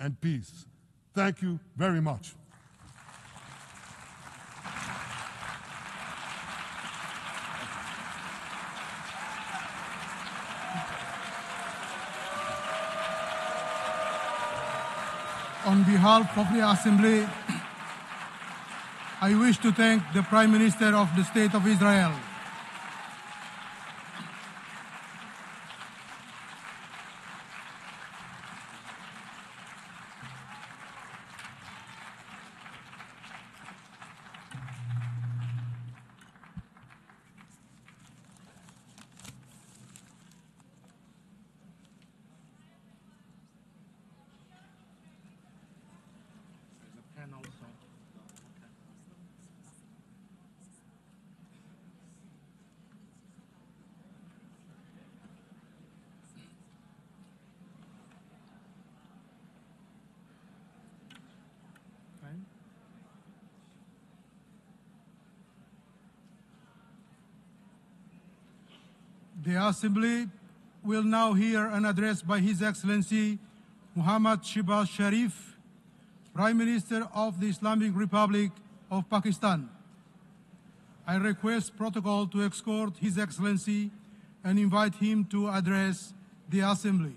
and peace. Thank you very much. On behalf of the Assembly, I wish to thank the Prime Minister of the State of Israel, The Assembly will now hear an address by His Excellency Muhammad Shehbaz Sharif, Prime Minister of the Islamic Republic of Pakistan. I request protocol to escort His Excellency and invite him to address the Assembly.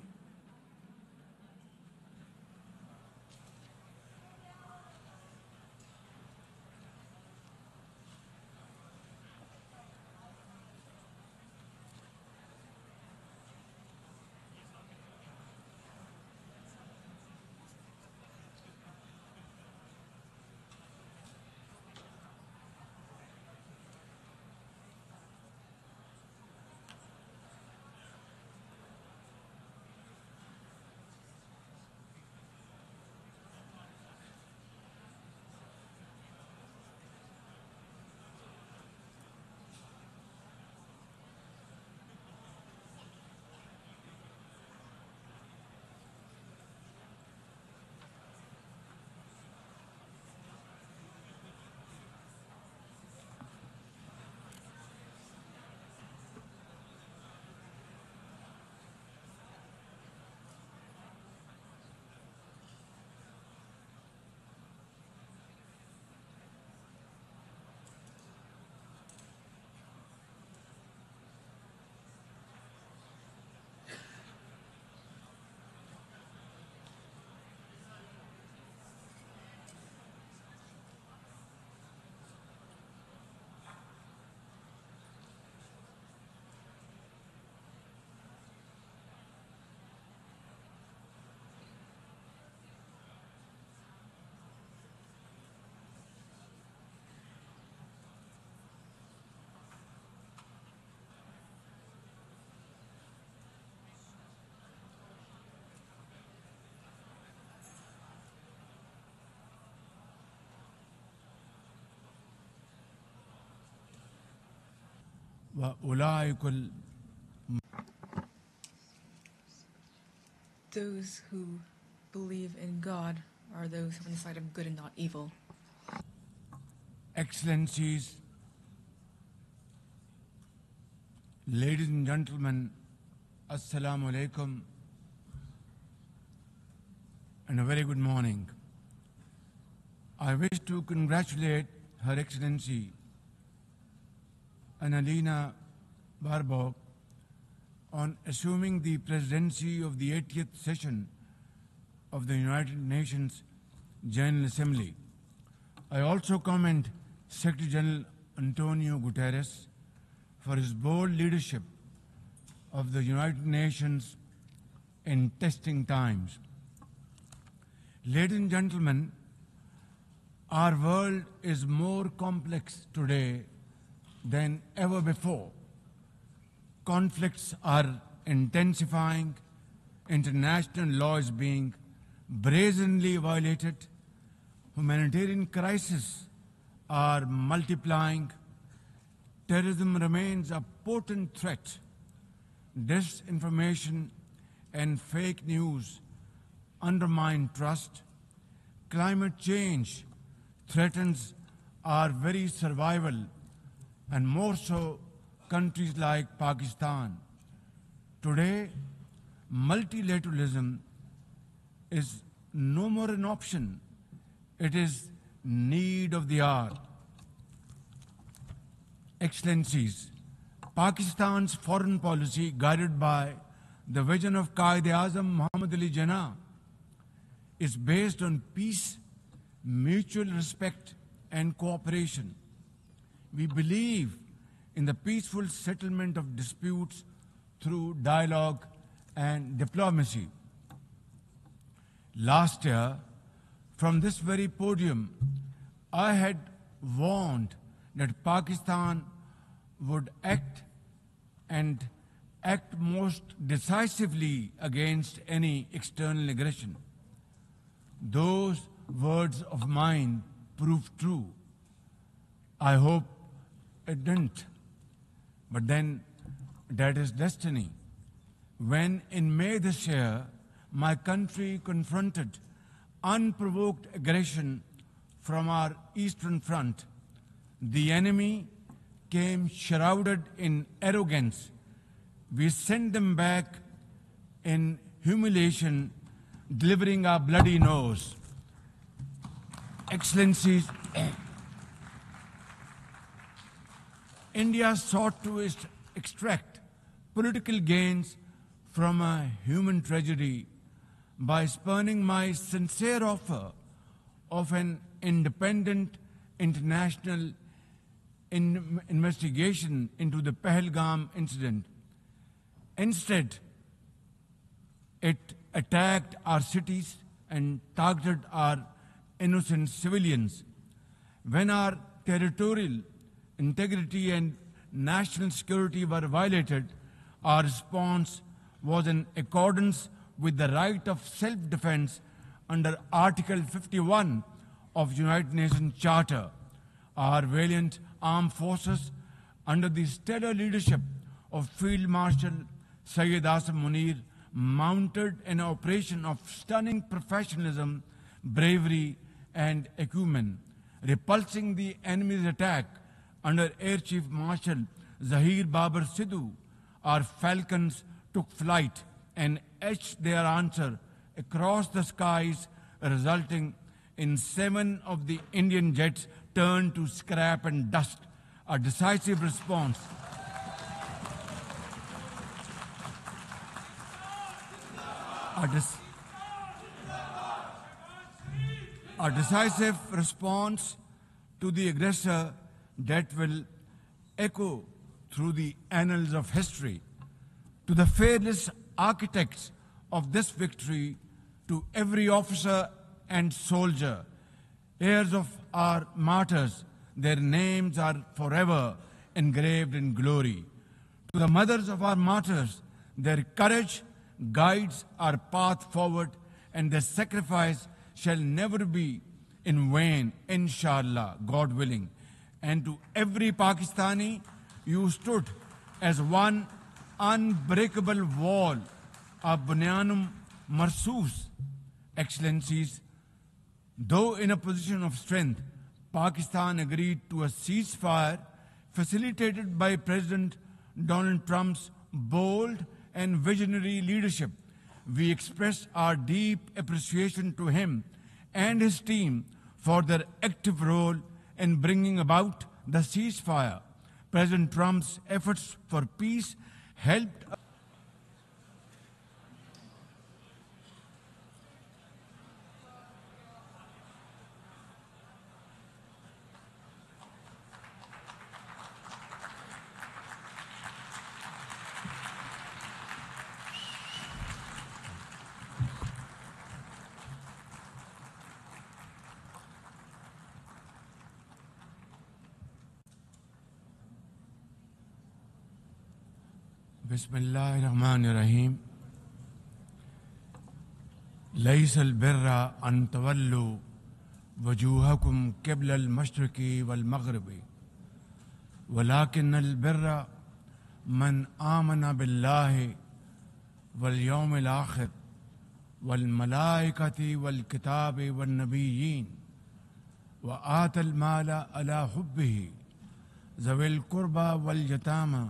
Those who believe in God are those on the side of good and not evil. Excellencies, ladies and gentlemen, Assalamu alaikum and a very good morning. I wish to congratulate Her Excellency Annalena Baerbock on assuming the presidency of the 80th session of the United Nations General Assembly. I also commend Secretary General Antonio Guterres for his bold leadership of the United Nations in testing times. Ladies and gentlemen, our world is more complex today than ever before. Conflicts are intensifying, international law is being brazenly violated, humanitarian crises are multiplying, terrorism remains a potent threat, disinformation and fake news undermine trust, climate change threatens our very survival, and more so countries like Pakistan. Today, multilateralism is no more an option. It is need of the hour. Excellencies, Pakistan's foreign policy, guided by the vision of Quaid-e-Azam Muhammad Ali Jinnah, is based on peace, mutual respect, and cooperation. We believe in the peaceful settlement of disputes through dialogue and diplomacy. Last year, from this very podium, I had warned that Pakistan would act most decisively against any external aggression. Those words of mine proved true. I hope it didn't. But then that is destiny. When in May this year, my country confronted unprovoked aggression from our eastern front, the enemy came shrouded in arrogance. We sent them back in humiliation, delivering our bloody nose. Excellencies, India sought to extract political gains from a human tragedy by spurning my sincere offer of an independent international investigation into the Pahalgam incident. Instead, it attacked our cities and targeted our innocent civilians. When our territorial integrity and national security were violated, our response was in accordance with the right of self-defense under Article 51 of United Nations Charter. Our valiant armed forces, under the stellar leadership of Field Marshal Syed Asim Munir, mounted an operation of stunning professionalism, bravery, and acumen, repulsing the enemy's attack under Air Chief Marshal Zahir Babar Sidhu. Our falcons took flight and etched their answer across the skies, resulting in 7 of the Indian jets turned to scrap and dust. A decisive response. A decisive response to the aggressor that will echo through the annals of history. To the fearless architects of this victory, to every officer and soldier, heirs of our martyrs, their names are forever engraved in glory. To the mothers of our martyrs, their courage guides our path forward, and their sacrifice shall never be in vain, inshallah, God willing. And to every Pakistani, you stood as one unbreakable wall, a bunyanum marsus. Excellencies, though in a position of strength, Pakistan agreed to a ceasefire facilitated by President Donald Trump's bold and visionary leadership. We express our deep appreciation to him and his team for their active role in bringing about the ceasefire. President Trump's efforts for peace helped بسم الله الرحمن الرحيم ليس البر أن تولوا وجوهكم قبل المشرق والمغرب ولكن البر من آمن بالله واليوم الآخر والملائكة والكتاب والنبيين وآتى المال على حبه ذوي القربى واليتامى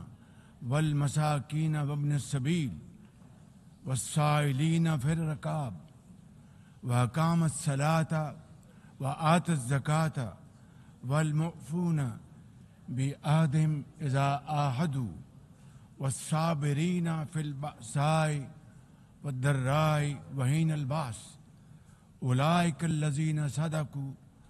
والمساكين وابن السبيل والسائلين في الركاب وأقام الصلاة وآتى الزكاة والمؤفون بعهدهم إذا عاهدوا والصابرين في البأساء والضراء وحين البأس أولئك الذين صدقوا